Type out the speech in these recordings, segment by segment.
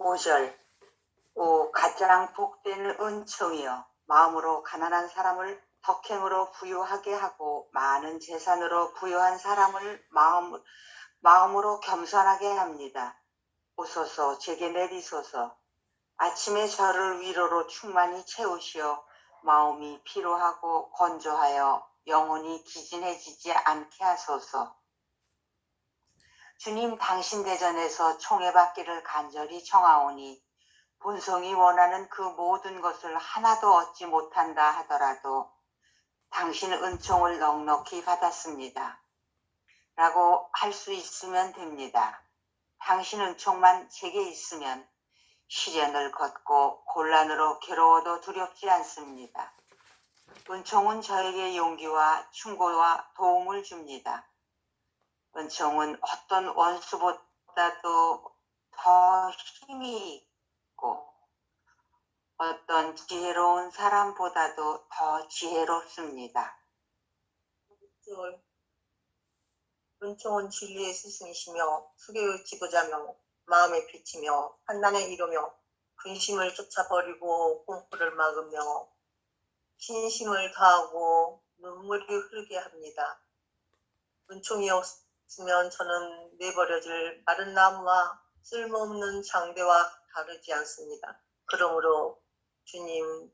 5절. 오 가장 복된 은총이여, 마음으로 가난한 사람을 덕행으로 부유하게 하고 많은 재산으로 부유한 사람을 마음으로 겸손하게 합니다. 오소서 제게 내리소서. 아침에 저를 위로로 충만히 채우시어 마음이 피로하고 건조하여 영혼이 기진해지지 않게 하소서. 주님, 당신 대전에서 총애받기를 간절히 청하오니 본성이 원하는 그 모든 것을 하나도 얻지 못한다 하더라도 당신 은총을 넉넉히 받았습니다 라고 할 수 있으면 됩니다. 당신 은총만 제게 있으면 시련을 걷고 곤란으로 괴로워도 두렵지 않습니다. 은총은 저에게 용기와 충고와 도움을 줍니다. 은총은 어떤 원수보다도 더 힘이 있고 어떤 지혜로운 사람보다도 더 지혜롭습니다. 은총은 진리의 스승이시며 수계의 지도자며 마음의 빛이며 판단의 이루며 근심을 쫓아버리고 공포를 막으며 신심을 다하고 눈물이 흐르게 합니다. 은총이 없으면 저는 내버려질 마른 나무와 쓸모없는 장대와 다르지 않습니다. 그러므로 주님,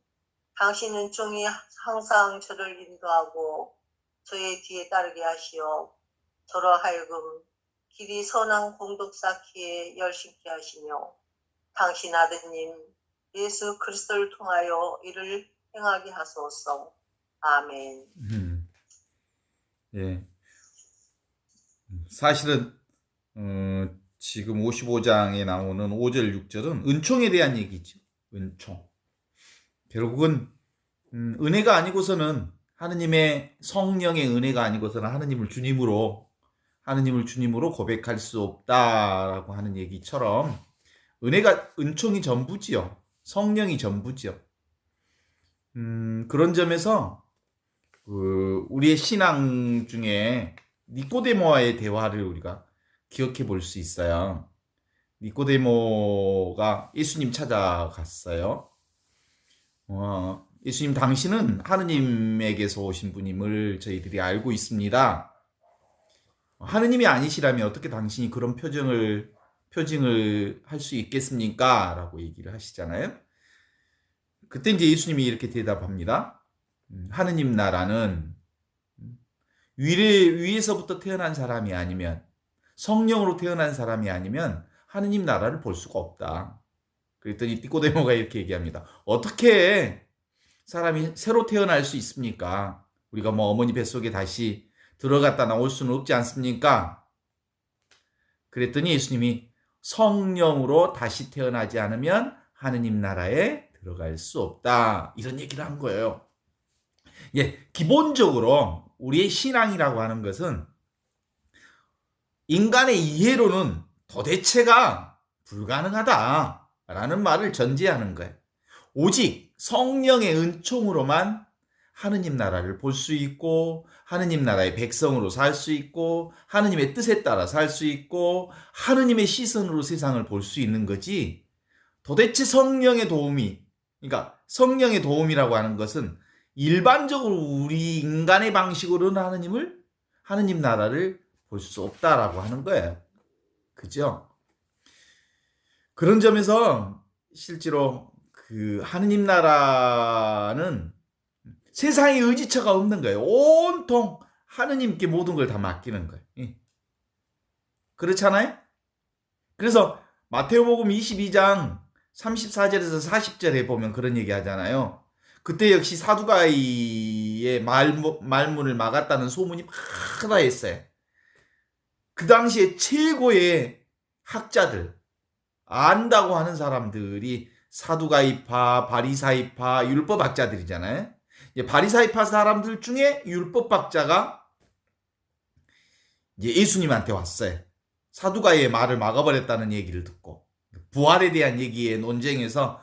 당신 은총이 항상 저를 인도하고 저의 뒤에 따르게 하시어 저로 하여금 길이 선한 공덕 쌓기에 열심히 하시며 당신 아드님 예수 그리스도를 통하여 이를 행하게 하소서. 아멘. 예. 사실은 지금 55장에 나오는 5절, 6절은 은총에 대한 얘기죠. 은총. 결국은 은혜가 아니고서는 하느님의 성령의 은혜가 아니고서는 하느님을 주님으로 고백할 수 없다라고 하는 얘기처럼 은총이 전부지요. 성령이 전부지요. 그런 점에서 우리의 신앙 중에 니꼬데모와의 대화를 우리가 기억해 볼 수 있어요. 니꼬데모가 예수님 찾아갔어요. 예수님, 당신은 하느님에게서 오신 분임을 저희들이 알고 있습니다. 하느님이 아니시라면 어떻게 당신이 그런 표징을 할 수 있겠습니까? 라고 얘기를 하시잖아요. 그때 이제 예수님이 이렇게 대답합니다. 하느님 나라는 위에서부터 태어난 사람이 아니면, 성령으로 태어난 사람이 아니면 하느님 나라를 볼 수가 없다. 그랬더니 니꼬데모가 이렇게 얘기합니다. 어떻게 사람이 새로 태어날 수 있습니까? 우리가 어머니 뱃속에 다시 들어갔다 나올 수는 없지 않습니까? 그랬더니 예수님이 성령으로 다시 태어나지 않으면 하느님 나라에 들어갈 수 없다. 이런 얘기를 한 거예요. 예, 기본적으로 우리의 신앙이라고 하는 것은 인간의 이해로는 도대체가 불가능하다라는 말을 전제하는 거예요. 오직 성령의 은총으로만 하느님 나라를 볼 수 있고 하느님 나라의 백성으로 살 수 있고 하느님의 뜻에 따라 살 수 있고 하느님의 시선으로 세상을 볼 수 있는 거지, 도대체 성령의 도움이, 그러니까 성령의 도움이라고 하는 것은 일반적으로 우리 인간의 방식으로는 하느님 나라를 볼 수 없다라고 하는 거예요. 그죠? 그런 점에서 실제로 그 하느님 나라는 세상에 의지처가 없는 거예요. 온통 하느님께 모든 걸 다 맡기는 거예요. 그렇잖아요? 그래서 마태복음 22장 34절에서 40절에 보면 그런 얘기 하잖아요. 그때 역시 사두가이의 말문을 막았다는 소문이 마다했어요. 그 당시에 최고의 학자들, 안다고 하는 사람들이 사두가이파, 바리사이파, 율법학자들이잖아요. 바리사이파 사람들 중에 율법학자가 이제 예수님한테 왔어요. 사두가이의 말을 막아버렸다는 얘기를 듣고 부활에 대한 얘기의 논쟁에서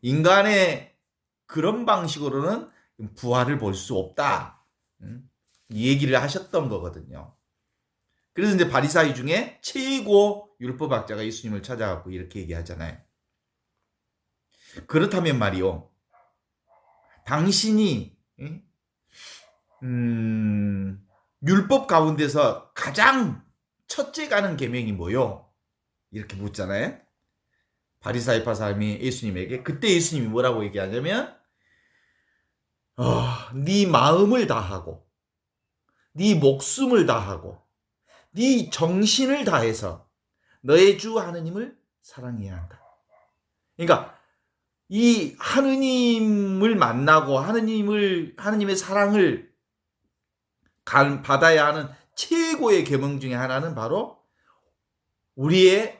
인간의 그런 방식으로는 부활을 볼 수 없다, 이 얘기를 하셨던 거거든요. 그래서 이제 바리사이 중에 최고 율법학자가 예수님을 찾아가고 이렇게 얘기하잖아요. 그렇다면 말이요, 당신이 율법 가운데서 가장 첫째 가는 계명이 뭐요? 이렇게 묻잖아요. 바리사이파 사람이 예수님에게. 그때 예수님이 뭐라고 얘기하냐면 네 마음을 다하고 네 목숨을 다하고 네 정신을 다해서 너의 주 하느님을 사랑해야 한다. 그러니까 이 하느님을 만나고 하느님의 사랑을 받아야 하는 최고의 계명 중에 하나는 바로 우리의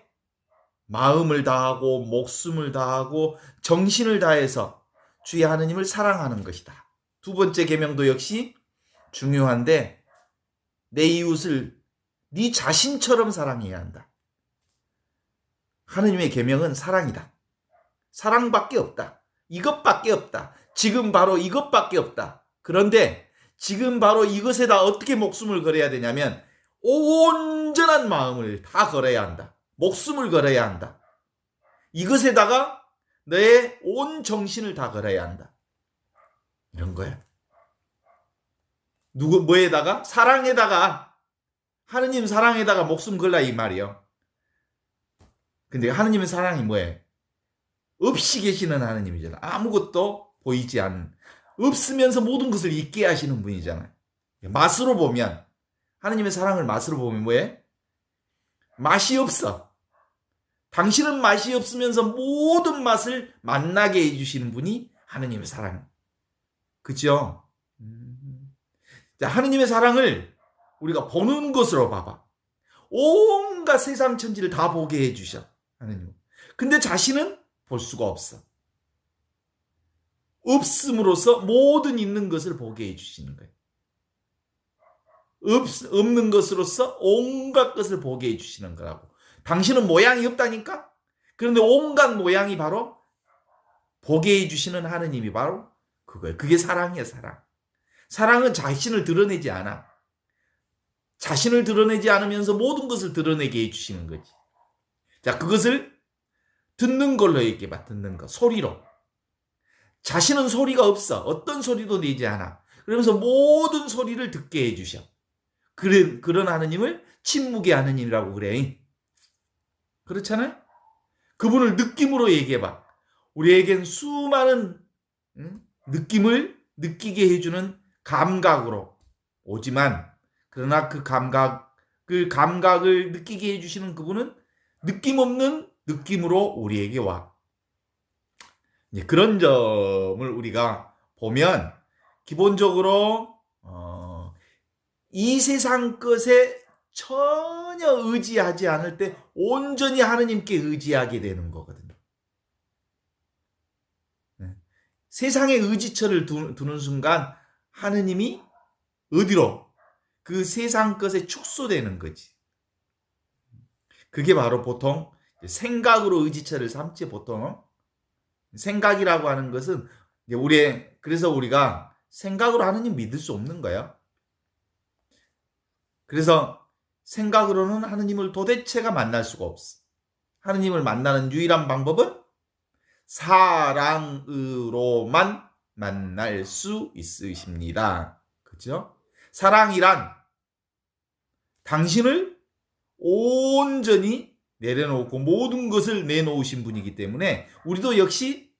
마음을 다하고 목숨을 다하고 정신을 다해서 주의 하느님을 사랑하는 것이다. 두 번째 계명도 역시 중요한데 내 이웃을 네 자신처럼 사랑해야 한다. 하느님의 계명은 사랑이다. 사랑밖에 없다. 이것밖에 없다. 지금 바로 이것밖에 없다. 그런데 지금 바로 이것에다 어떻게 목숨을 걸어야 되냐면 온전한 마음을 다 걸어야 한다. 목숨을 걸어야 한다. 이것에다가 너의 온 정신을 다 걸어야 한다. 이런 거야. 뭐에다가? 사랑에다가, 하느님 사랑에다가 목숨 걸라 이 말이요. 근데 하느님의 사랑이 뭐예요? 없이 계시는 하느님이잖아. 아무것도 보이지 않는, 없으면서 모든 것을 있게 하시는 분이잖아요. 맛으로 보면, 하느님의 사랑을 맛으로 보면 뭐예요? 맛이 없어. 당신은 맛이 없으면서 모든 맛을 만나게 해주시는 분이 하느님의 사랑. 그죠? 자, 하느님의 사랑을 우리가 보는 것으로 봐봐. 온갖 세상 천지를 다 보게 해주셔. 하느님. 근데 자신은 볼 수가 없어. 없음으로써 모든 있는 것을 보게 해주시는 거예요. 없는 것으로서 온갖 것을 보게 해주시는 거라고. 당신은 모양이 없다니까? 그런데 온갖 모양이 바로 보게 해주시는 하느님이 바로 그거예요. 그게 사랑이에요, 사랑. 사랑은 자신을 드러내지 않아. 자신을 드러내지 않으면서 모든 것을 드러내게 해주시는 거지. 자, 그것을 듣는 걸로 얘기해봐. 듣는 거. 소리로. 자신은 소리가 없어. 어떤 소리도 내지 않아. 그러면서 모든 소리를 듣게 해주셔. 그런 하느님을 침묵의 하느님이라고 그래. 그렇잖아요? 그분을 느낌으로 얘기해봐. 우리에겐 수많은 느낌을 느끼게 해주는 감각으로 오지만, 그러나 그 감각을 느끼게 해주시는 그분은 느낌 없는 느낌으로 우리에게 와. 그런 점을 우리가 보면 기본적으로 이 세상 것에 전혀 의지하지 않을 때 온전히 하느님께 의지하게 되는 거거든요. 세상에 의지처를 두는 순간 하느님이 어디로? 그 세상 것에 축소되는 거지. 그게 바로 보통 생각으로 의지처를 삼지. 보통 생각이라고 하는 것은 그래서 우리가 생각으로 하느님 믿을 수 없는 거예요. 그래서 생각으로는 하느님을 도대체가 만날 수가 없어. 하느님을 만나는 유일한 방법은 사랑으로만 만날 수 있으십니다. 그렇죠? 사랑이란 당신을 온전히 내려놓고 모든 것을 내놓으신 분이기 때문에 우리도 역시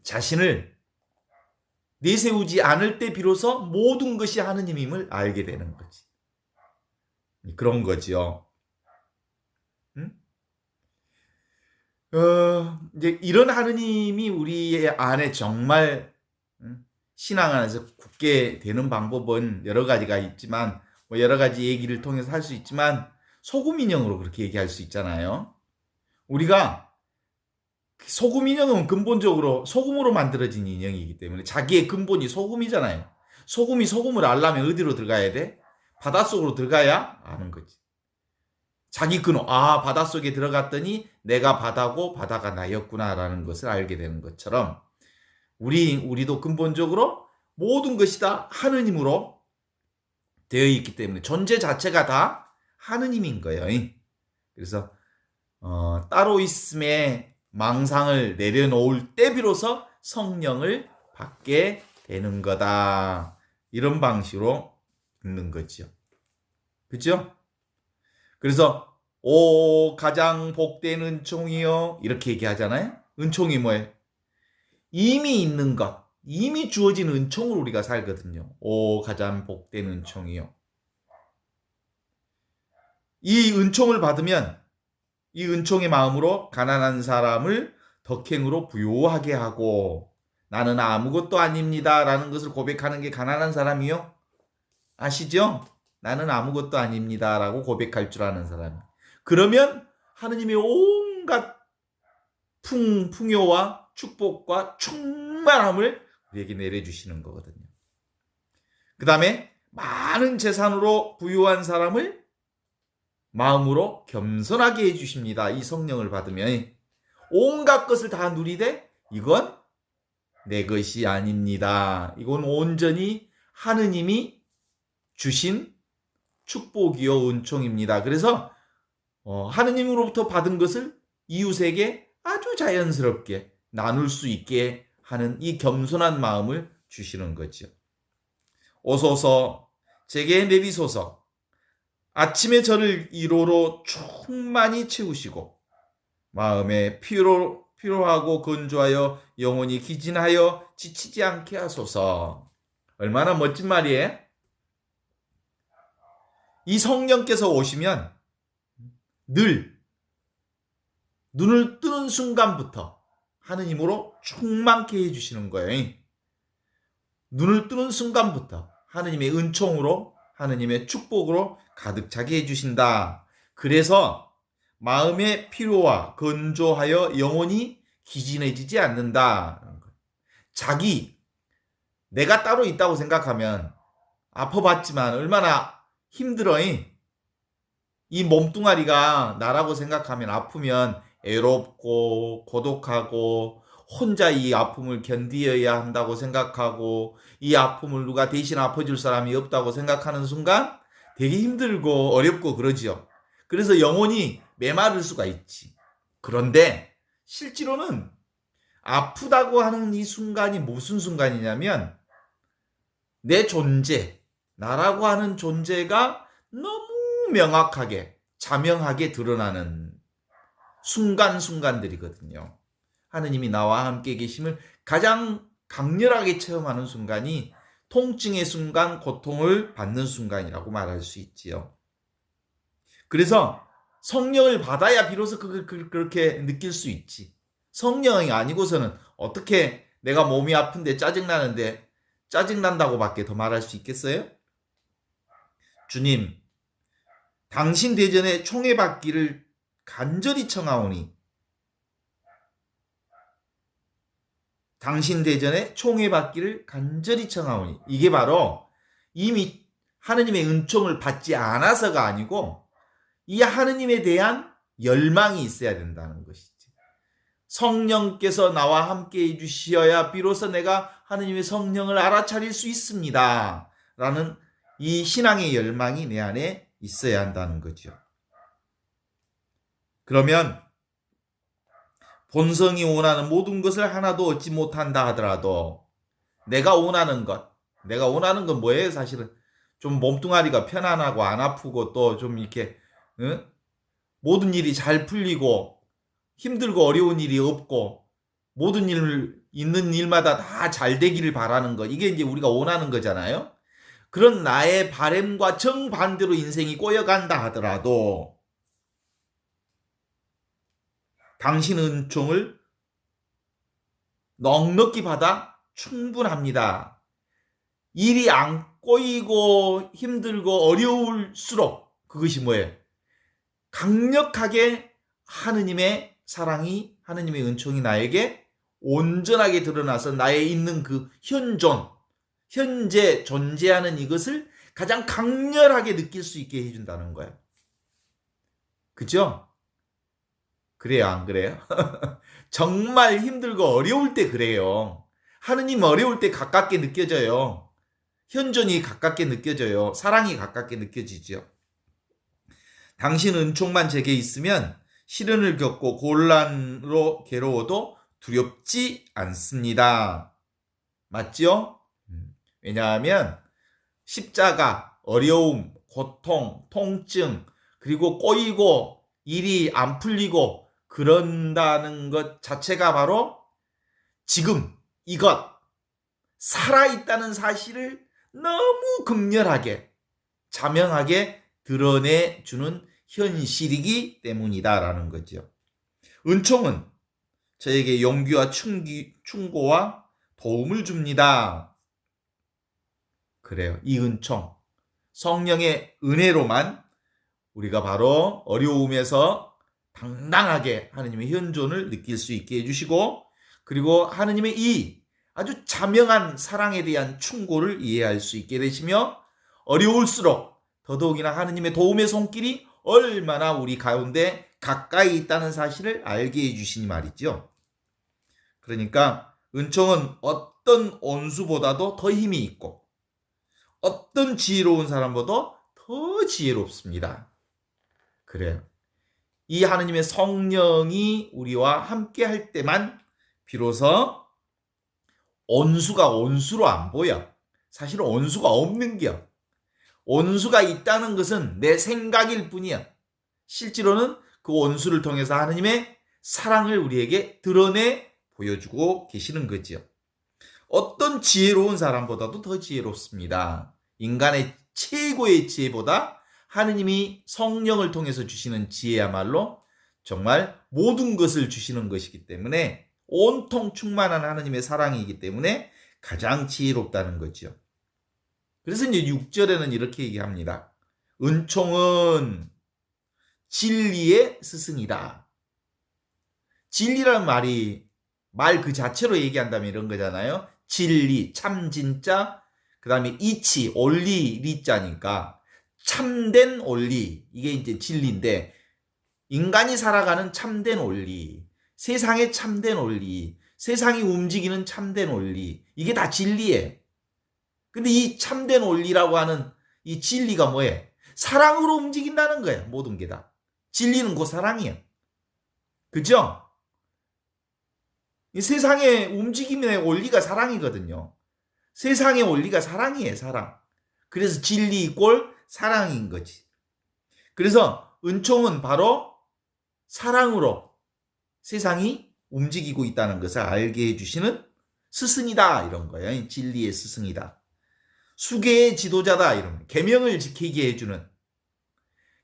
자신을 내세우지 않을 때 비로소 모든 것이 하느님임을 알게 되는 거지. 그런 거지요. 이제 이런 하느님이 우리의 안에 정말 신앙 안에서 굳게 되는 방법은 여러 가지가 있지만, 여러 가지 얘기를 통해서 할 수 있지만, 소금 인형으로 그렇게 얘기할 수 있잖아요. 우리가 소금 인형은 근본적으로 소금으로 만들어진 인형이기 때문에 자기의 근본이 소금이잖아요. 소금이 소금을 알려면 어디로 들어가야 돼? 바닷속으로 들어가야 아는 거지. 자기 근원, 바닷속에 들어갔더니 내가 바다고 바다가 나였구나라는 것을 알게 되는 것처럼 우리도 근본적으로 모든 것이 다 하느님으로 되어 있기 때문에 존재 자체가 다 하느님인 거예요. 그래서 따로 있음에 망상을 내려놓을 때 비로소 성령을 받게 되는 거다. 이런 방식으로 읽는 거죠. 그죠? 그래서 오 가장 복된 은총이요 이렇게 얘기하잖아요. 은총이 뭐예요? 이미 있는 것, 이미 주어진 은총으로 우리가 살거든요. 오 가장 복된 은총이요. 이 은총을 받으면 이 은총의 마음으로 가난한 사람을 덕행으로 부유하게 하고 나는 아무것도 아닙니다 라는 것을 고백하는 게 가난한 사람이요. 아시죠? 나는 아무것도 아닙니다 라고 고백할 줄 아는 사람. 그러면 하느님의 온갖 풍요와 축복과 충만함을 우리에게 내려주시는 거거든요. 그 다음에 많은 재산으로 부유한 사람을 마음으로 겸손하게 해주십니다. 이 성령을 받으면 온갖 것을 다 누리되 이건 내 것이 아닙니다. 이건 온전히 하느님이 주신 축복이요 은총입니다. 그래서 하느님으로부터 받은 것을 이웃에게 아주 자연스럽게 나눌 수 있게 하는 이 겸손한 마음을 주시는 거죠. 오소서 제게 내비소서. 아침에 저를 이로로 충만히 채우시고 마음에 피로하고 건조하여 영혼이 기진하여 지치지 않게 하소서. 얼마나 멋진 말이에요. 이 성령께서 오시면 늘 눈을 뜨는 순간부터 하느님으로 충만케 해주시는 거예요. 눈을 뜨는 순간부터 하느님의 은총으로 하느님의 축복으로 가득 차게 해주신다. 그래서 마음의 피로와 건조하여 영혼이 기진해지지 않는다. 내가 따로 있다고 생각하면 아파봤지만 얼마나 힘들어. 이 몸뚱아리가 나라고 생각하면 아프면 애롭고 고독하고 혼자 이 아픔을 견디어야 한다고 생각하고 이 아픔을 누가 대신 아파줄 사람이 없다고 생각하는 순간 되게 힘들고 어렵고 그러지요. 그래서 영혼이 메마를 수가 있지. 그런데 실제로는 아프다고 하는 이 순간이 무슨 순간이냐면 내 존재, 나라고 하는 존재가 너무 명확하게 자명하게 드러나는 순간들이거든요. 하느님이 나와 함께 계심을 가장 강렬하게 체험하는 순간이 통증의 순간, 고통을 받는 순간이라고 말할 수 있지요. 그래서 성령을 받아야 비로소 그렇게 느낄 수 있지. 성령이 아니고서는 어떻게 내가 몸이 아픈데 짜증나는데 짜증난다고 밖에 더 말할 수 있겠어요? 주님, 당신 대전에 총애받기를 간절히 청하오니 당신 대전에 총애받기를 간절히 청하오니 이게 바로 이미 하느님의 은총을 받지 않아서가 아니고 이 하느님에 대한 열망이 있어야 된다는 것이지. 성령께서 나와 함께 해주셔야 비로소 내가 하느님의 성령을 알아차릴 수 있습니다. 라는 이 신앙의 열망이 내 안에 있어야 한다는 거죠. 그러면 본성이 원하는 모든 것을 하나도 얻지 못한다 하더라도 내가 원하는 건 뭐예요? 사실은 좀 몸뚱아리가 편안하고 안 아프고 또 좀 이렇게 모든 일이 잘 풀리고 힘들고 어려운 일이 없고 모든 일 있는 일마다 다 잘 되기를 바라는 것, 이게 이제 우리가 원하는 거잖아요. 그런 나의 바램과 정반대로 인생이 꼬여간다 하더라도 당신 은총을 넉넉히 받아 충분합니다. 일이 안 꼬이고 힘들고 어려울수록 그것이 뭐예요? 강력하게 하느님의 사랑이, 하느님의 은총이 나에게 온전하게 드러나서 나의 있는 그 현재 존재하는 이것을 가장 강렬하게 느낄 수 있게 해준다는 거예요. 그죠? 그래요, 안 그래요? 정말 힘들고 어려울 때 그래요. 하느님 어려울 때 가깝게 느껴져요. 현존이 가깝게 느껴져요. 사랑이 가깝게 느껴지죠. 당신 은총만 제게 있으면 시련을 겪고 곤란으로 괴로워도 두렵지 않습니다. 맞죠? 왜냐하면 십자가, 어려움, 고통, 통증, 그리고 꼬이고 일이 안 풀리고 그런다는 것 자체가 바로 지금 이것, 살아있다는 사실을 너무 극렬하게, 자명하게 드러내주는 현실이기 때문이다라는 거죠. 은총은 저에게 용기와 충고와 도움을 줍니다. 그래요. 이 은총, 성령의 은혜로만 우리가 바로 어려움에서 당당하게 하느님의 현존을 느낄 수 있게 해주시고, 그리고 하느님의 이 아주 자명한 사랑에 대한 충고를 이해할 수 있게 되시며, 어려울수록 더더욱이나 하느님의 도움의 손길이 얼마나 우리 가운데 가까이 있다는 사실을 알게 해주시니 말이죠. 그러니까 은총은 어떤 온수보다도 더 힘이 있고 어떤 지혜로운 사람보다 더 지혜롭습니다. 그래요. 이 하느님의 성령이 우리와 함께 할 때만 비로소 온수가 온수로 안 보여. 사실 온수가 없는 겨. 온수가 있다는 것은 내 생각일 뿐이야. 실제로는 그 온수를 통해서 하느님의 사랑을 우리에게 드러내 보여주고 계시는 거죠. 어떤 지혜로운 사람보다도 더 지혜롭습니다. 인간의 최고의 지혜보다 하느님이 성령을 통해서 주시는 지혜야말로 정말 모든 것을 주시는 것이기 때문에, 온통 충만한 하느님의 사랑이기 때문에 가장 지혜롭다는 거죠. 그래서 이제 6절에는 이렇게 얘기합니다. 은총은 진리의 스승이다. 진리라는 말이 말 그 자체로 얘기한다면 이런 거잖아요. 진리, 참 진짜, 그 다음에 이치, 올리, 리자니까 참된 원리, 이게 이제 진리인데, 인간이 살아가는 참된 원리, 세상의 참된 원리, 세상이 움직이는 참된 원리, 이게 다 진리예요. 근데 이 참된 원리라고 하는 이 진리가 뭐예요? 사랑으로 움직인다는 거예요. 모든 게 다. 진리는 그 사랑이에요. 그죠? 이 세상의 움직임의 원리가 사랑이거든요. 세상의 원리가 사랑이에요. 사랑. 그래서 진리 이꼴 사랑인 거지. 그래서 은총은 바로 사랑으로 세상이 움직이고 있다는 것을 알게 해주시는 스승이다, 이런 거예요. 진리의 스승이다. 수계의 지도자다, 이런 거예요. 계명을 지키게 해주는,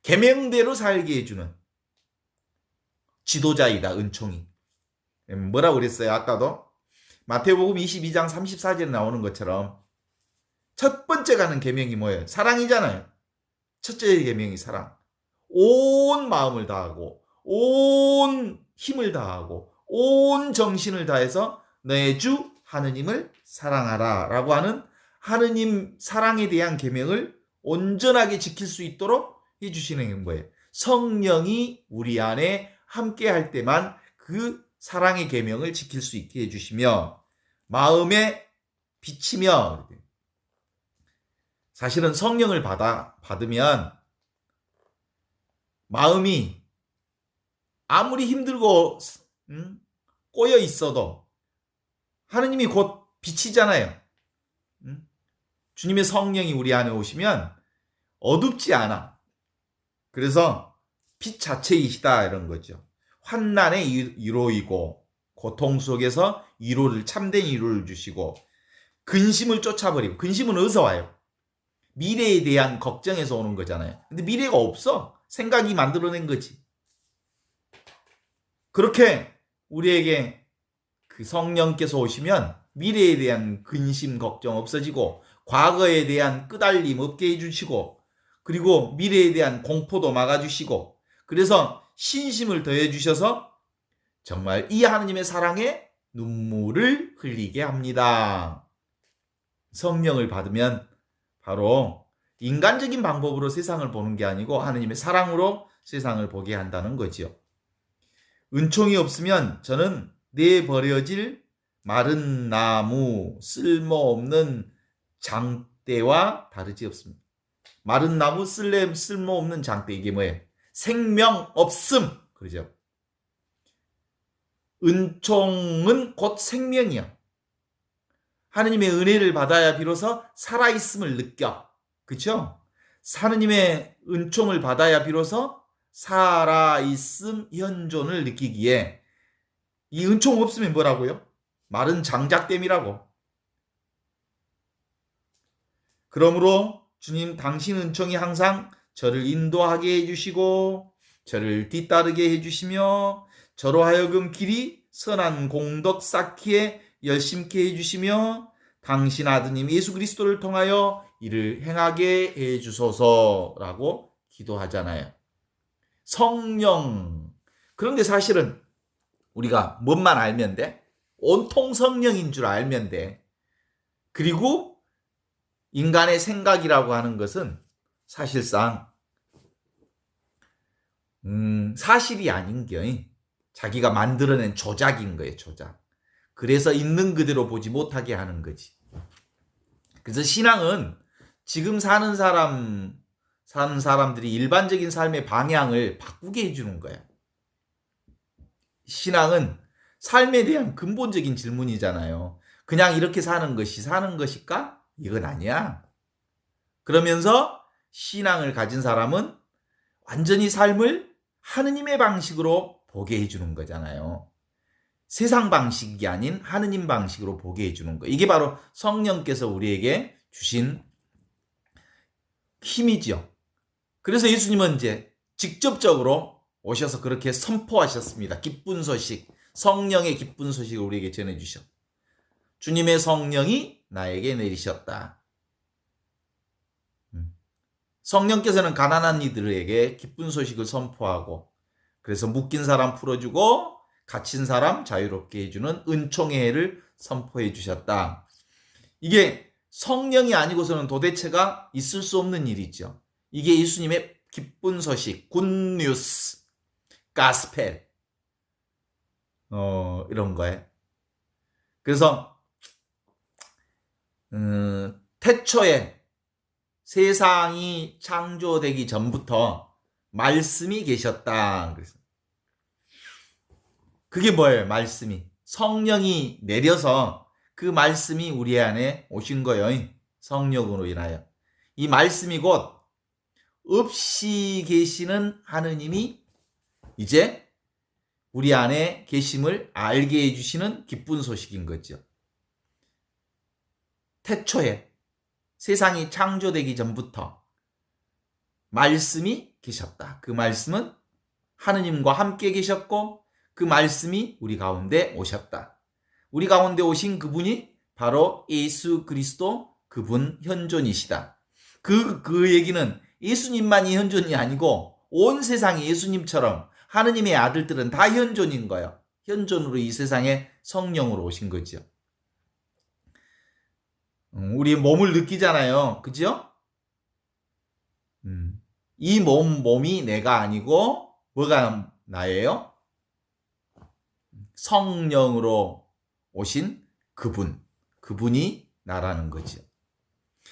계명대로 살게 해주는 지도자이다, 은총이. 뭐라고 그랬어요? 아까도 마태복음 22장 34절에 나오는 것처럼 첫 번째 가는 계명이 뭐예요? 사랑이잖아요. 첫째 계명이 사랑. 온 마음을 다하고 온 힘을 다하고 온 정신을 다해서 너의 주 하느님을 사랑하라 라고 하는 하느님 사랑에 대한 계명을 온전하게 지킬 수 있도록 해주시는 거예요. 성령이 우리 안에 함께 할 때만 그 사랑의 계명을 지킬 수 있게 해주시며, 마음에 비치며, 사실은 성령을 받으면 마음이 아무리 힘들고 꼬여 있어도 하느님이 곧 비치잖아요. 주님의 성령이 우리 안에 오시면 어둡지 않아. 그래서 빛 자체이시다, 이런 거죠. 환난의 위로이고 고통 속에서 위로를, 참된 위로를 주시고, 근심을 쫓아버리고, 근심은 어디서 와요? 미래에 대한 걱정에서 오는 거잖아요. 근데 미래가 없어. 생각이 만들어낸 거지. 그렇게 우리에게 그 성령께서 오시면 미래에 대한 근심, 걱정 없어지고, 과거에 대한 끄달림 없게 해주시고, 그리고 미래에 대한 공포도 막아주시고, 그래서 신심을 더해주셔서 정말 이 하느님의 사랑에 눈물을 흘리게 합니다. 성령을 받으면 바로 인간적인 방법으로 세상을 보는 게 아니고 하느님의 사랑으로 세상을 보게 한다는 거지요. 은총이 없으면 저는 내버려질 마른 나무, 쓸모없는 장대와 다르지 없습니다. 마른 나무, 쓸모없는 장대, 이게 뭐예요? 생명 없음. 그러죠. 은총은 곧 생명이요. 하느님의 은혜를 받아야 비로소 살아있음을 느껴. 그렇죠? 하느님의 은총을 받아야 비로소 살아있음 현존을 느끼기에 이 은총 없으면 뭐라고요? 마른 장작됨이라고. 그러므로 주님 당신 은총이 항상 저를 인도하게 해주시고 저를 뒤따르게 해주시며 저로 하여금 길이 선한 공덕 쌓기에 열심케 해주시며 당신 아드님 예수 그리스도를 통하여 이를 행하게 해주소서라고 기도하잖아요. 성령. 그런데 사실은 우리가 뭔만 알면 돼? 온통 성령인 줄 알면 돼. 그리고 인간의 생각이라고 하는 것은 사실상 사실이 아닌 겨. 자기가 만들어낸 조작인 거예요. 조작. 그래서 있는 그대로 보지 못하게 하는 거지. 그래서 신앙은 지금 사는 사람들이 일반적인 삶의 방향을 바꾸게 해주는 거야. 신앙은 삶에 대한 근본적인 질문이잖아요. 그냥 이렇게 사는 것이 사는 것일까? 이건 아니야. 그러면서 신앙을 가진 사람은 완전히 삶을 하느님의 방식으로 보게 해주는 거잖아요. 세상 방식이 아닌 하느님 방식으로 보게 해주는 거. 이게 바로 성령께서 우리에게 주신 힘이죠. 그래서 예수님은 이제 직접적으로 오셔서 그렇게 선포하셨습니다. 기쁜 소식, 성령의 기쁜 소식을 우리에게 전해주셨. 주님의 성령이 나에게 내리셨다. 성령께서는 가난한 이들에게 기쁜 소식을 선포하고 그래서 묶인 사람 풀어주고 갇힌 사람 자유롭게 해주는 은총의 해를 선포해 주셨다. 이게 성령이 아니고서는 도대체가 있을 수 없는 일이죠. 이게 예수님의 기쁜 소식, 굿뉴스, 가스펠 이런 거예요. 그래서 태초에 세상이 창조되기 전부터 말씀이 계셨다. 그래서 그게 뭐예요? 말씀이. 성령이 내려서 그 말씀이 우리 안에 오신 거예요. 성령으로 인하여. 이 말씀이 곧 없이 계시는 하느님이 이제 우리 안에 계심을 알게 해주시는 기쁜 소식인 거죠. 태초에 세상이 창조되기 전부터 말씀이 계셨다. 그 말씀은 하느님과 함께 계셨고 그 말씀이 우리 가운데 오셨다. 우리 가운데 오신 그분이 바로 예수 그리스도 그분 현존이시다. 그 얘기는 예수님만이 현존이 아니고 온 세상이 예수님처럼 하느님의 아들들은 다 현존인 거예요. 현존으로 이 세상에 성령으로 오신 거죠. 우리 몸을 느끼잖아요. 그죠? 이 몸이 내가 아니고 뭐가 나예요? 성령으로 오신 그분이 나라는 거죠.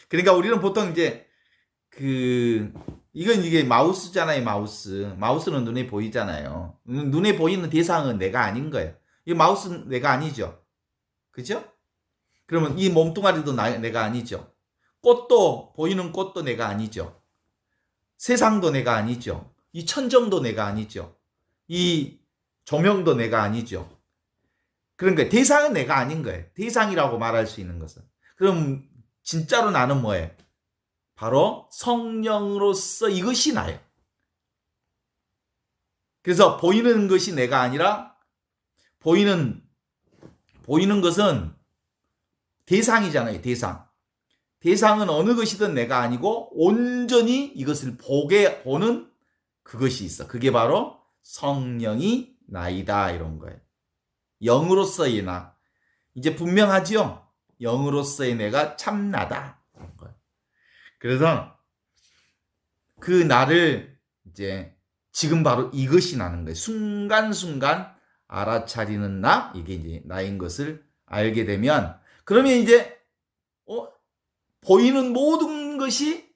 그러니까 우리는 보통 이제 이게 마우스잖아요, 마우스. 마우스는 눈에 보이잖아요. 눈에 보이는 대상은 내가 아닌 거예요. 이 마우스는 내가 아니죠. 그죠? 그러면 이 몸뚱아리도 내가 아니죠. 보이는 꽃도 내가 아니죠. 세상도 내가 아니죠. 이 천정도 내가 아니죠. 이 조명도 내가 아니죠. 그러니까 대상은 내가 아닌 거예요. 대상이라고 말할 수 있는 것은. 그럼 진짜로 나는 뭐예요? 바로 성령으로서 이것이 나예요. 그래서 보이는 것이 내가 아니라 보이는 것은 대상이잖아요. 대상은 어느 것이든 내가 아니고 온전히 이것을 보는 그것이 있어. 그게 바로 성령이 나이다 이런 거예요. 영으로서의 나. 이제 분명하죠? 영으로서의 내가 참나다. 이런 거예요. 그래서 그 나를 이제 지금 바로 이것이 나는 거예요. 순간순간 알아차리는 나, 이게 이제 나인 것을 알게 되면 그러면 이제 보이는 모든 것이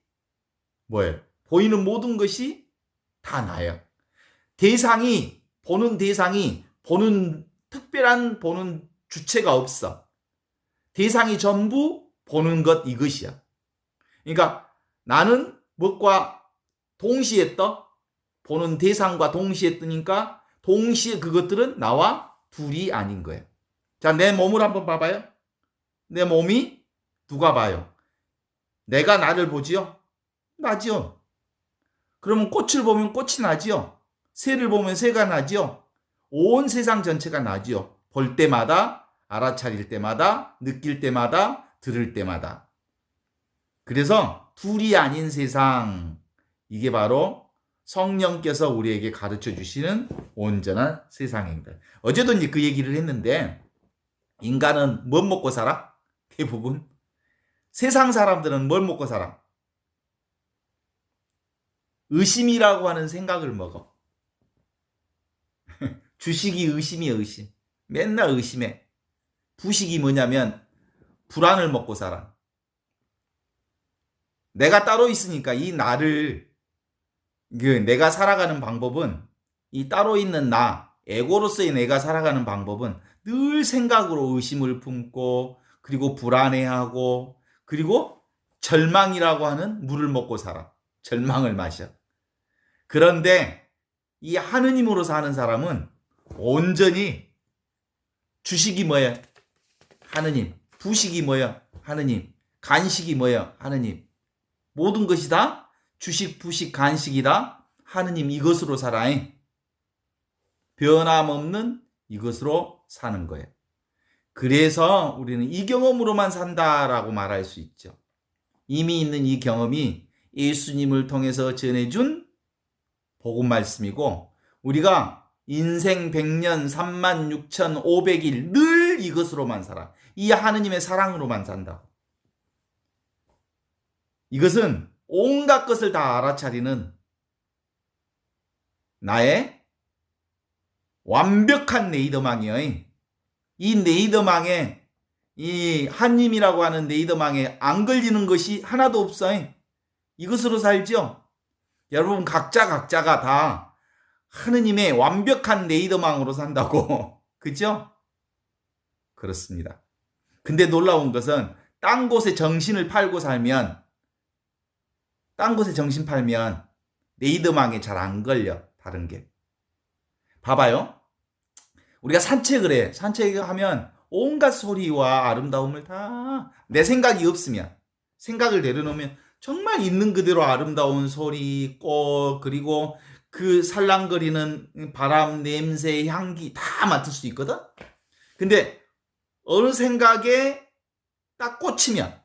뭐예요? 보이는 모든 것이 다 나예요. 대상이, 보는 특별한 보는 주체가 없어. 대상이 전부 보는 것 이것이야. 그러니까 나는 무엇과 동시에 떠? 보는 대상과 동시에 뜨니까 동시에 그것들은 나와 둘이 아닌 거예요. 자, 내 몸을 한번 봐봐요. 내 몸이 누가 봐요? 내가 나를 보지요? 나지요. 그러면 꽃을 보면 꽃이 나지요. 새를 보면 새가 나지요. 온 세상 전체가 나지요. 볼 때마다, 알아차릴 때마다, 느낄 때마다, 들을 때마다. 그래서 둘이 아닌 세상, 이게 바로 성령께서 우리에게 가르쳐 주시는 온전한 세상입니다. 어제도 이제 그 얘기를 했는데, 인간은 뭘 먹고 살아? 대부분 세상 사람들은 뭘 먹고 살아? 의심이라고 하는 생각을 먹어. 주식이 의심이야, 의심. 맨날 의심해. 부식이 뭐냐면 불안을 먹고 살아. 내가 따로 있으니까 이 나를, 내가 살아가는 방법은, 이 따로 있는 나, 에고로서의 내가 살아가는 방법은 늘 생각으로 의심을 품고, 그리고 불안해하고, 그리고 절망이라고 하는 물을 먹고 살아. 절망을 마셔. 그런데 이 하느님으로 사는 사람은 온전히 주식이 뭐야? 하느님. 부식이 뭐야? 하느님. 간식이 뭐야? 하느님. 모든 것이 다 주식, 부식, 간식이다. 하느님 이것으로 살아. 변함없는 이것으로 사는 거예요. 그래서 우리는 이 경험으로만 산다라고 말할 수 있죠. 이미 있는 이 경험이 예수님을 통해서 전해준 복음 말씀이고, 우리가 인생 100년 36,500일 늘 이것으로만 살아. 이 하느님의 사랑으로만 산다. 이것은 온갖 것을 다 알아차리는 나의 완벽한 네이더망이에요. 이 네이더망에, 이 하느님이라고 하는 네이더망에 안 걸리는 것이 하나도 없어요. 이것으로 살죠. 여러분 각자가 다 하느님의 완벽한 네이더망으로 산다고. 그죠? 그렇습니다. 근데 놀라운 것은 딴 곳에 정신을 팔고 살면, 딴 곳에 정신 팔면 네이더망에 잘 안 걸려. 다른 게. 봐봐요. 우리가 산책을 해. 산책하면 온갖 소리와 아름다움을 다, 내 생각이 없으면, 생각을 내려놓으면 정말 있는 그대로 아름다운 소리, 꽃, 그리고 그 살랑거리는 바람, 냄새, 향기 다 맡을 수 있거든? 근데 어느 생각에 딱 꽂히면,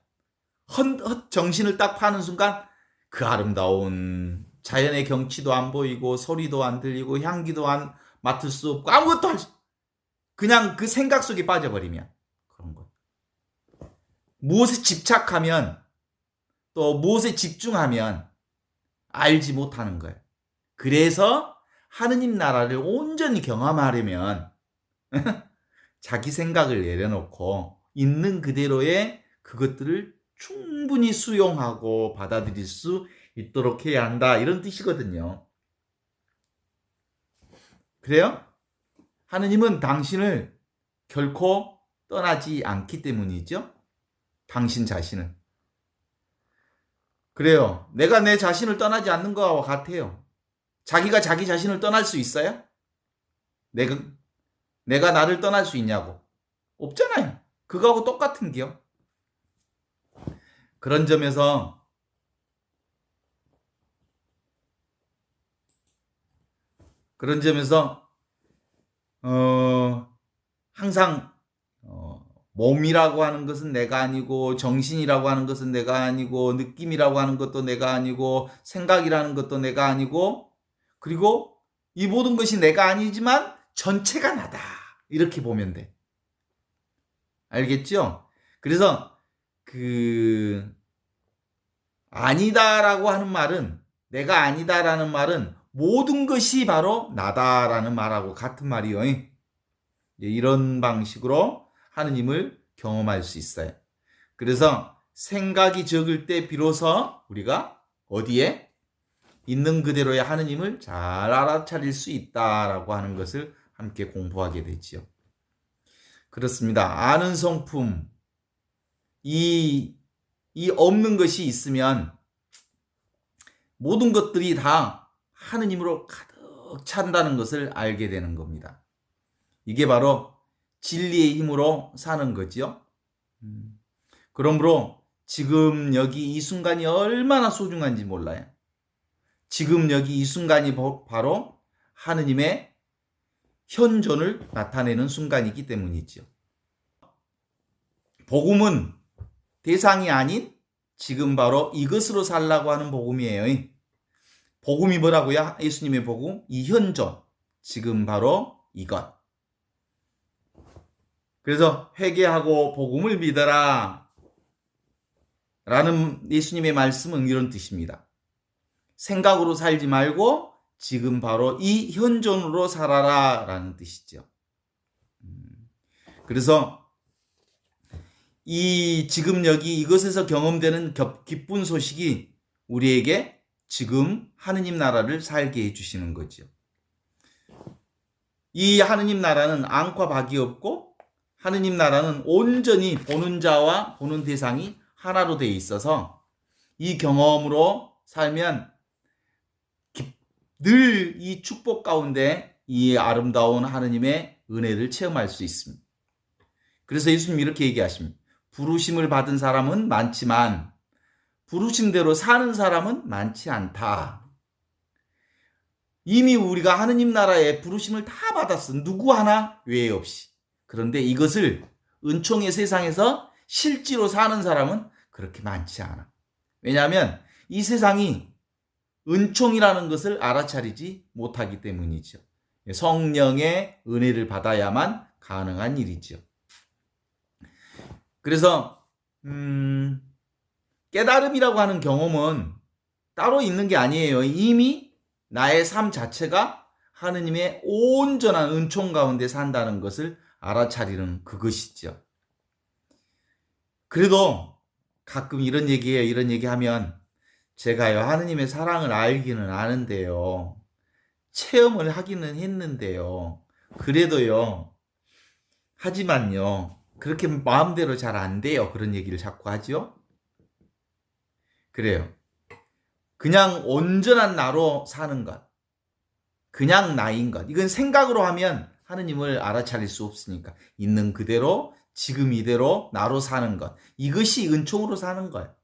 정신을 딱 파는 순간 그 아름다운 자연의 경치도 안 보이고, 소리도 안 들리고, 향기도 안 맡을 수 없고, 아무것도 할 수, 그냥 그 생각 속에 빠져버리면, 그런 거. 무엇에 집착하면, 또 무엇에 집중하면 알지 못하는 거예요. 그래서 하느님 나라를 온전히 경험하려면 자기 생각을 내려놓고 있는 그대로의 그것들을 충분히 수용하고 받아들일 수 있도록 해야 한다. 이런 뜻이거든요. 그래요? 하느님은 당신을 결코 떠나지 않기 때문이죠. 당신 자신을. 그래요. 내가 내 자신을 떠나지 않는 거와 같아요. 자기가 자기 자신을 떠날 수 있어요? 내가 나를 떠날 수 있냐고. 없잖아요. 그거하고 똑같은 게요. 그런 점에서 항상 몸이라고 하는 것은 내가 아니고, 정신이라고 하는 것은 내가 아니고, 느낌이라고 하는 것도 내가 아니고, 생각이라는 것도 내가 아니고, 그리고 이 모든 것이 내가 아니지만 전체가 나다. 이렇게 보면 돼. 알겠죠? 그래서 아니다라고 하는 말은, 내가 아니다라는 말은 모든 것이 바로 나다라는 말하고 같은 말이요. 이런 방식으로 하느님을 경험할 수 있어요. 그래서 생각이 적을 때 비로소 우리가 어디에? 있는 그대로의 하느님을 잘 알아차릴 수 있다라고 하는 것을 함께 공부하게 되지요. 그렇습니다. 아는 성품, 이 없는 것이 있으면 모든 것들이 다 하느님으로 가득 찬다는 것을 알게 되는 겁니다. 이게 바로 진리의 힘으로 사는 거지요. 그러므로 지금 여기 이 순간이 얼마나 소중한지 몰라요. 지금 여기 이 순간이 바로 하느님의 현존을 나타내는 순간이기 때문이죠. 복음은 대상이 아닌 지금 바로 이것으로 살라고 하는 복음이에요. 복음이 뭐라고요? 예수님의 복음, 이 현존, 지금 바로 이것. 그래서 회개하고 복음을 믿어라 라는 예수님의 말씀은 이런 뜻입니다. 생각으로 살지 말고 지금 바로 이 현존으로 살아라 라는 뜻이죠. 그래서 이 지금 여기 이것에서 경험되는 기쁜 소식이 우리에게 지금 하느님 나라를 살게 해주시는 거죠. 이 하느님 나라는 앙과 박이 없고 하느님 나라는 온전히 보는 자와 보는 대상이 하나로 되어 있어서 이 경험으로 살면 늘 이 축복 가운데 이 아름다운 하느님의 은혜를 체험할 수 있습니다. 그래서 예수님 이렇게 얘기하십니다. 부르심을 받은 사람은 많지만 부르심대로 사는 사람은 많지 않다. 이미 우리가 하느님 나라의 부르심을 다 받았어. 누구 하나 외에 없이. 그런데 이것을 은총의 세상에서 실제로 사는 사람은 그렇게 많지 않아. 왜냐하면 이 세상이 은총이라는 것을 알아차리지 못하기 때문이죠. 성령의 은혜를 받아야만 가능한 일이죠. 그래서 깨달음이라고 하는 경험은 따로 있는 게 아니에요. 이미 나의 삶 자체가 하느님의 온전한 은총 가운데 산다는 것을 알아차리는 그것이죠. 그래도 가끔 이런 얘기해요. 이런 얘기하면 제가요 하느님의 사랑을 알기는 아는데요. 체험을 하기는 했는데요. 그래도요. 하지만요. 그렇게 마음대로 잘 안 돼요. 그런 얘기를 자꾸 하죠. 그래요. 그냥 온전한 나로 사는 것. 그냥 나인 것. 이건 생각으로 하면 하느님을 알아차릴 수 없으니까. 있는 그대로 지금 이대로 나로 사는 것. 이것이 은총으로 사는 거예요.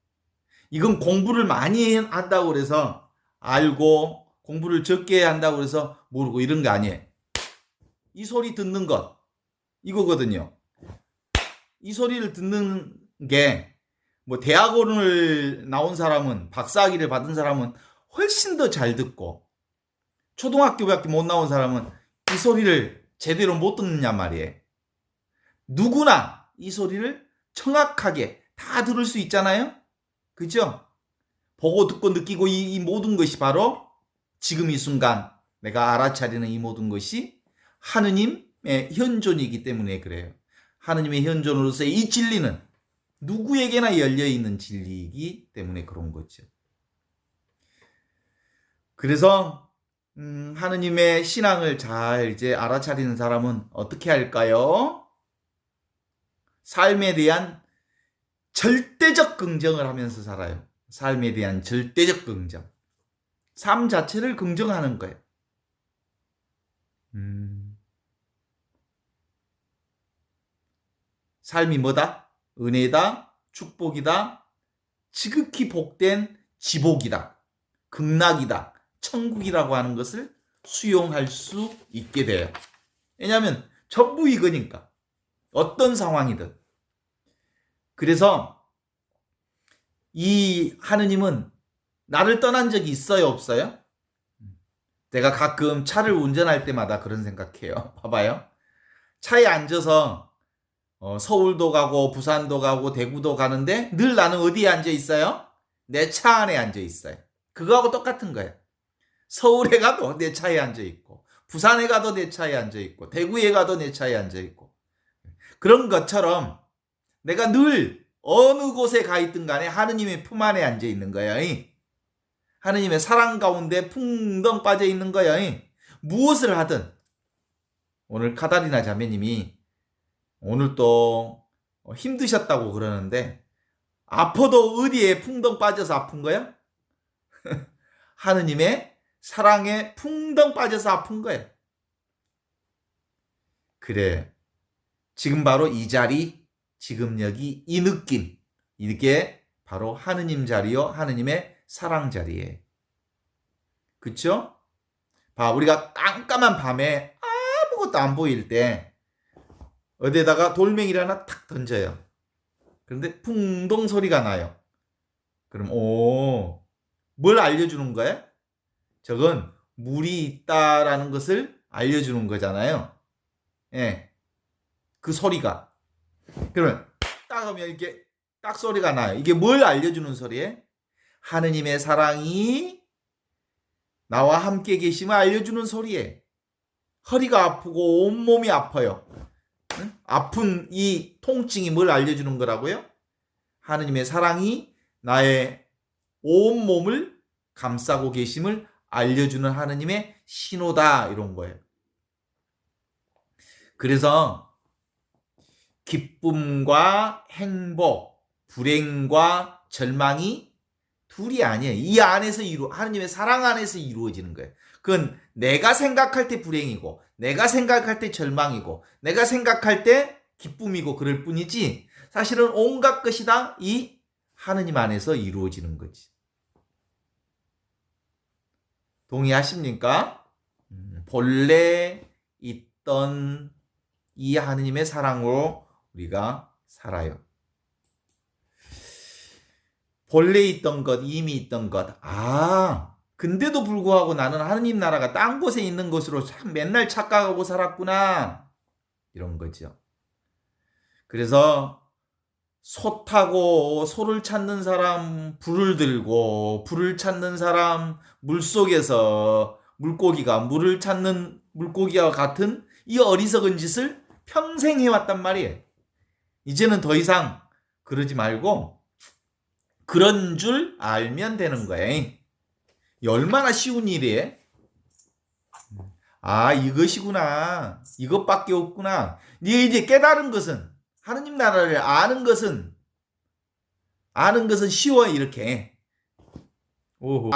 이건 공부를 많이 한다고 그래서 알고 공부를 적게 한다고 그래서 모르고 이런 게 아니에요. 이 소리 듣는 것. 이거거든요. 이 소리를 듣는 게 뭐 대학원을 나온 사람은 박사학위를 받은 사람은 훨씬 더 잘 듣고 초등학교밖에 못 나온 사람은 이 소리를 제대로 못 듣느냐 말이에요. 누구나 이 소리를 정확하게 다 들을 수 있잖아요. 그죠? 보고 듣고 느끼고 이 모든 것이 바로 지금 이 순간 내가 알아차리는 이 모든 것이 하느님의 현존이기 때문에 그래요. 하느님의 현존으로서의 이 진리는 누구에게나 열려있는 진리이기 때문에 그런 거죠. 그래서 하느님의 신앙을 잘 이제 알아차리는 사람은 어떻게 할까요? 삶에 대한 절대적 긍정을 하면서 살아요. 삶에 대한 절대적 긍정. 삶 자체를 긍정하는 거예요. 삶이 뭐다? 은혜다, 축복이다, 지극히 복된 지복이다, 극락이다, 천국이라고 하는 것을 수용할 수 있게 돼요. 왜냐하면 전부 이거니까. 어떤 상황이든. 그래서 이 하느님은 나를 떠난 적이 있어요, 없어요? 내가 가끔 차를 운전할 때마다 그런 생각해요. 봐봐요. 차에 앉아서 서울도 가고 부산도 가고 대구도 가는데 늘 나는 어디에 앉아 있어요? 내 차 안에 앉아 있어요. 그거하고 똑같은 거예요. 서울에 가도 내 차에 앉아 있고 부산에 가도 내 차에 앉아 있고 대구에 가도 내 차에 앉아 있고 그런 것처럼 내가 늘 어느 곳에 가 있든 간에 하느님의 품 안에 앉아 있는 거예요. 하느님의 사랑 가운데 풍덩 빠져 있는 거야. 무엇을 하든. 오늘 카다리나 자매님이 오늘 또 힘드셨다고 그러는데 아파도 어디에 풍덩 빠져서 아픈 거야? 하느님의 사랑에 풍덩 빠져서 아픈 거야. 그래. 지금 바로 이 자리, 지금 여기 이 느낌. 이게 바로 하느님 자리요. 하느님의 사랑 자리에. 그쵸? 봐, 우리가 깜깜한 밤에 아무것도 안 보일 때 어디에다가 돌멩이를 하나 탁 던져요. 그런데 풍덩 소리가 나요. 그럼 뭘 알려주는 거야? 저건 물이 있다라는 것을 알려주는 거잖아요. 예, 그 소리가. 그러면 딱 하면 이렇게 딱 소리가 나요. 이게 뭘 알려주는 소리예요? 하느님의 사랑이 나와 함께 계심을 알려주는 소리예요. 허리가 아프고 온몸이 아파요. 응? 아픈 이 통증이 뭘 알려주는 거라고요? 하느님의 사랑이 나의 온몸을 감싸고 계심을 알려주는 하느님의 신호다, 이런 거예요. 그래서 기쁨과 행복, 불행과 절망이 둘이 아니에요. 이 안에서 하느님의 사랑 안에서 이루어지는 거예요. 그건 내가 생각할 때 불행이고, 내가 생각할 때 절망이고, 내가 생각할 때 기쁨이고 그럴 뿐이지, 사실은 온갖 것이 다 이 하느님 안에서 이루어지는 거지. 동의하십니까? 본래 있던 이 하느님의 사랑으로 우리가 살아요. 본래 있던 것, 이미 있던 것. 근데도 불구하고 나는 하느님 나라가 딴 곳에 있는 것으로 참 맨날 착각하고 살았구나. 이런 거죠. 그래서 소 타고 소를 찾는 사람 불을 들고, 불을 찾는 사람 물속에서 물고기가 물을 찾는 물고기와 같은 이 어리석은 짓을 평생 해왔단 말이에요. 이제는 더 이상 그러지 말고 그런 줄 알면 되는 거예요. 얼마나 쉬운 일이에요? 이것이구나. 이것밖에 없구나. 네가 이제 깨달은 것은, 하느님 나라를 아는 것은 쉬워요, 이렇게. 오호.